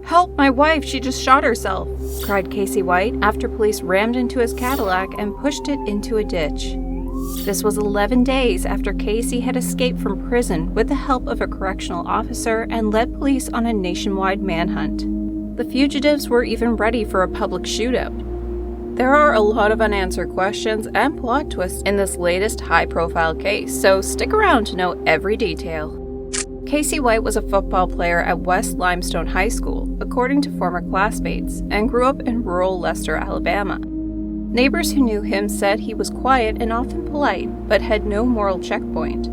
"Help my wife, she just shot herself," cried Casey White after police rammed into his Cadillac and pushed it into a ditch. This was 11 days after Casey had escaped from prison with the help of a correctional officer and led police on a nationwide manhunt. The fugitives were even ready for a public shootout. There are a lot of unanswered questions and plot twists in this latest high-profile case, so stick around to know every detail. Casey White was a football player at West Limestone High School, according to former classmates, and grew up in rural Leicester, Alabama. Neighbors who knew him said he was quiet and often polite, but had no moral checkpoint.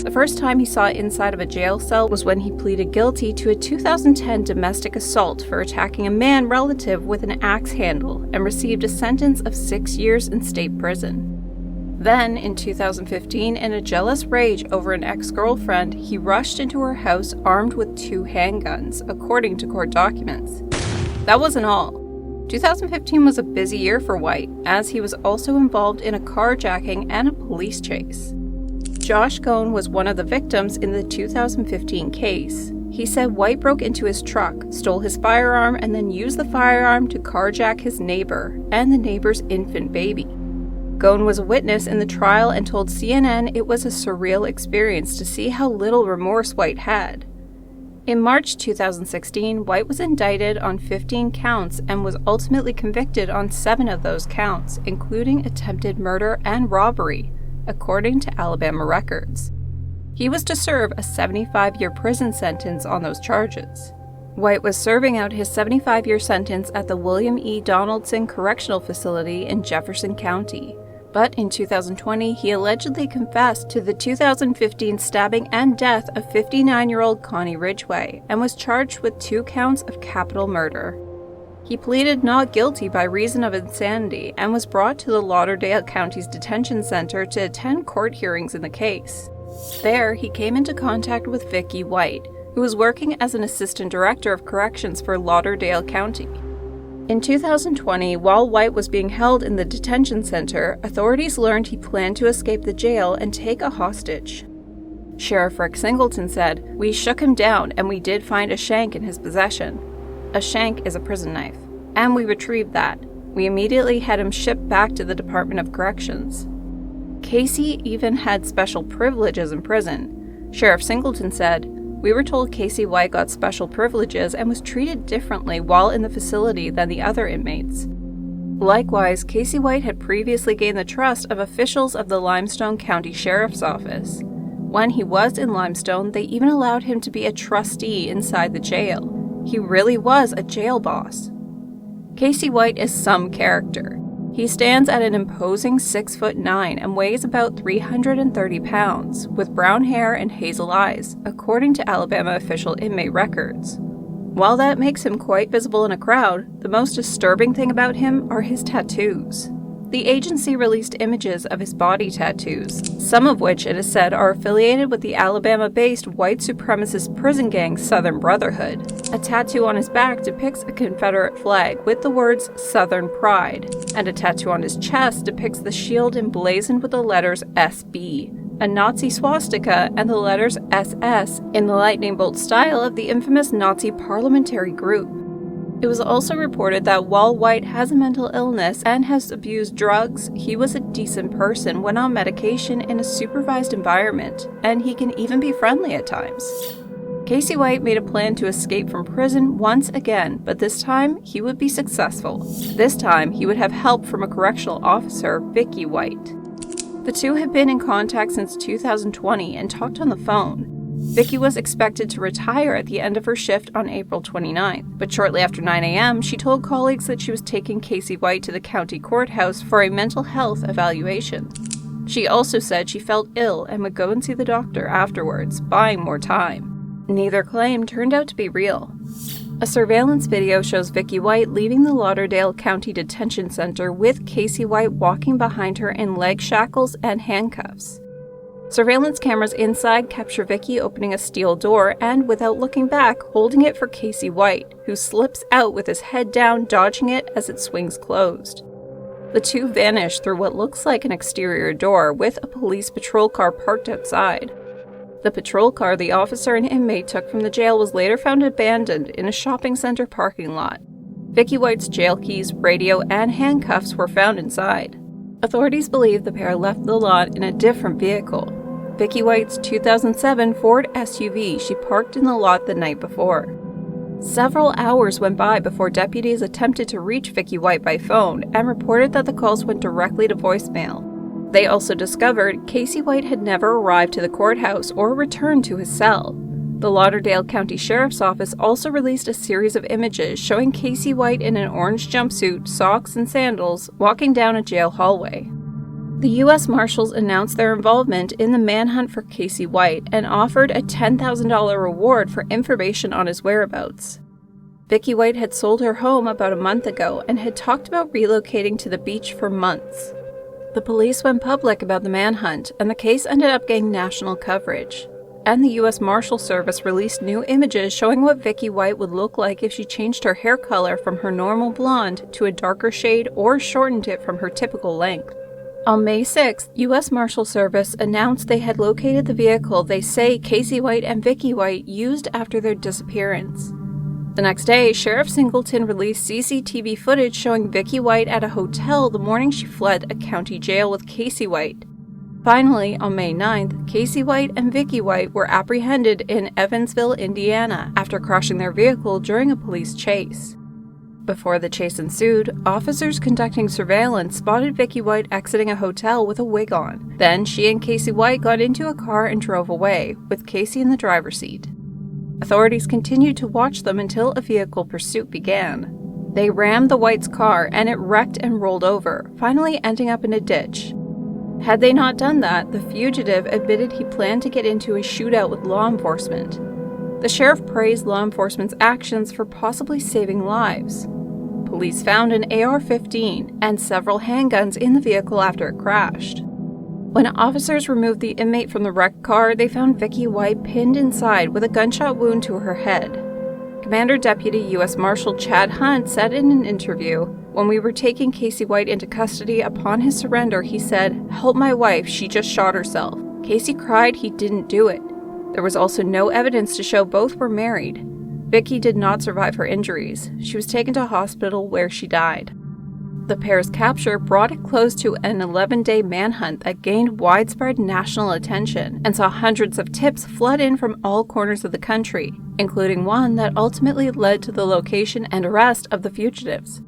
The first time he saw inside of a jail cell was when he pleaded guilty to a 2010 domestic assault for attacking a man relative with an axe handle and received a sentence of 6 years in state prison. Then, in 2015, in a jealous rage over an ex-girlfriend, he rushed into her house armed with 2 handguns, according to court documents. That wasn't all. 2015 was a busy year for White, as he was also involved in a carjacking and a police chase. Josh Cohn was one of the victims in the 2015 case. He said White broke into his truck, stole his firearm, and then used the firearm to carjack his neighbor and the neighbor's infant baby. Cohn was a witness in the trial and told CNN it was a surreal experience to see how little remorse White had. In March 2016, White was indicted on 15 counts and was ultimately convicted on 7 of those counts, including attempted murder and robbery, according to Alabama records. He was to serve a 75-year prison sentence on those charges. White was serving out his 75-year sentence at the William E. Donaldson Correctional Facility in Jefferson County. But in 2020, he allegedly confessed to the 2015 stabbing and death of 59-year-old Connie Ridgway and was charged with 2 counts of capital murder. He pleaded not guilty by reason of insanity and was brought to the Lauderdale County's detention center to attend court hearings in the case. There, he came into contact with Vicky White, who was working as an assistant director of corrections for Lauderdale County. In 2020, while White was being held in the detention center, authorities learned he planned to escape the jail and take a hostage. Sheriff Rick Singleton said, "We shook him down and we did find a shank in his possession. A shank is a prison knife, and we retrieved that. We immediately had him shipped back to the Department of Corrections." Casey even had special privileges in prison. Sheriff Singleton said, "We were told Casey White got special privileges and was treated differently while in the facility than the other inmates." Likewise, Casey White had previously gained the trust of officials of the Limestone County Sheriff's Office. When he was in Limestone, they even allowed him to be a trustee inside the jail. He really was a jail boss. Casey White is some character. He stands at an imposing 6'9" and weighs about 330 pounds, with brown hair and hazel eyes, according to Alabama official inmate records. While that makes him quite visible in a crowd, the most disturbing thing about him are his tattoos. The agency released images of his body tattoos, some of which it is said are affiliated with the Alabama-based white supremacist prison gang Southern Brotherhood. A tattoo on his back depicts a Confederate flag with the words Southern Pride, and a tattoo on his chest depicts the shield emblazoned with the letters SB, a Nazi swastika, and the letters SS in the lightning bolt style of the infamous Nazi parliamentary group. It was also reported that while White has a mental illness and has abused drugs, he was a decent person when on medication in a supervised environment, and he can even be friendly at times. Casey White made a plan to escape from prison once again, but this time he would be successful. This time he would have help from a correctional officer, Vicky White. The two had been in contact since 2020 and talked on the phone. Vicky was expected to retire at the end of her shift on April 29th, but shortly after 9 a.m., she told colleagues that she was taking Casey White to the county courthouse for a mental health evaluation. She also said she felt ill and would go and see the doctor afterwards, buying more time. Neither claim turned out to be real. A surveillance video shows Vicky White leaving the Lauderdale County Detention Center with Casey White walking behind her in leg shackles and handcuffs. Surveillance cameras inside capture Vicky opening a steel door and, without looking back, holding it for Casey White, who slips out with his head down, dodging it as it swings closed. The two vanish through what looks like an exterior door with a police patrol car parked outside. The patrol car the officer and inmate took from the jail was later found abandoned in a shopping center parking lot. Vicky White's jail keys, radio, and handcuffs were found inside. Authorities believe the pair left the lot in a different vehicle. Vicky White's 2007 Ford SUV she parked in the lot the night before. Several hours went by before deputies attempted to reach Vicky White by phone and reported that the calls went directly to voicemail. They also discovered Casey White had never arrived to the courthouse or returned to his cell. The Lauderdale County Sheriff's Office also released a series of images showing Casey White in an orange jumpsuit, socks, and sandals walking down a jail hallway. The U.S. Marshals announced their involvement in the manhunt for Casey White and offered a $10,000 reward for information on his whereabouts. Vicky White had sold her home about a month ago and had talked about relocating to the beach for months. The police went public about the manhunt, and the case ended up getting national coverage. And the U.S. Marshal Service released new images showing what Vicky White would look like if she changed her hair color from her normal blonde to a darker shade or shortened it from her typical length. On May 6th, U.S. Marshal Service announced they had located the vehicle they say Casey White and Vicky White used after their disappearance. The next day, Sheriff Singleton released CCTV footage showing Vicky White at a hotel the morning she fled a county jail with Casey White. Finally, on May 9th, Casey White and Vicky White were apprehended in Evansville, Indiana, after crashing their vehicle during a police chase. Before the chase ensued, officers conducting surveillance spotted Vicky White exiting a hotel with a wig on. Then she and Casey White got into a car and drove away, with Casey in the driver's seat. Authorities continued to watch them until a vehicle pursuit began. They rammed the White's car and it wrecked and rolled over, finally ending up in a ditch. Had they not done that, the fugitive admitted he planned to get into a shootout with law enforcement. The sheriff praised law enforcement's actions for possibly saving lives. Police found an AR-15 and several handguns in the vehicle after it crashed. When officers removed the inmate from the wrecked car, they found Vicky White pinned inside with a gunshot wound to her head. Commander Deputy U.S. Marshal Chad Hunt said in an interview, "When we were taking Casey White into custody upon his surrender, he said, 'Help my wife, she just shot herself.' Casey cried he didn't do it. There was also no evidence to show both were married. Vicky did not survive her injuries. She was taken to hospital where she died." The pair's capture brought it close to an 11-day manhunt that gained widespread national attention and saw hundreds of tips flood in from all corners of the country, including one that ultimately led to the location and arrest of the fugitives.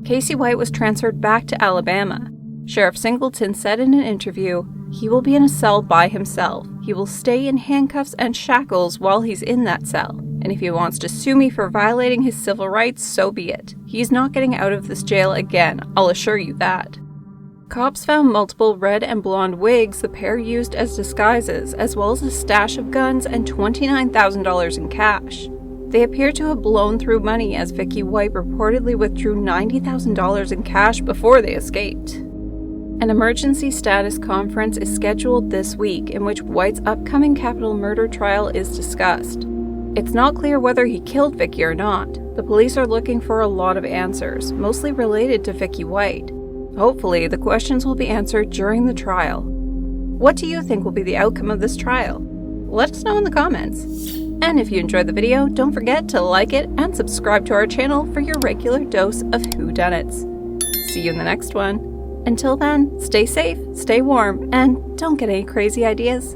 Casey White was transferred back to Alabama. Sheriff Singleton said in an interview, "He will be in a cell by himself. He will stay in handcuffs and shackles while he's in that cell. And if he wants to sue me for violating his civil rights, so be it. He's not getting out of this jail again, I'll assure you that." Cops found multiple red and blonde wigs the pair used as disguises, as well as a stash of guns and $29,000 in cash. They appear to have blown through money, as Vicky White reportedly withdrew $90,000 in cash before they escaped. An emergency status conference is scheduled this week in which White's upcoming capital murder trial is discussed. It's not clear whether he killed Vicky or not. The police are looking for a lot of answers, mostly related to Vicky White. Hopefully, the questions will be answered during the trial. What do you think will be the outcome of this trial? Let us know in the comments. And if you enjoyed the video, don't forget to like it and subscribe to our channel for your regular dose of whodunits. See you in the next one. Until then, stay safe, stay warm, and don't get any crazy ideas.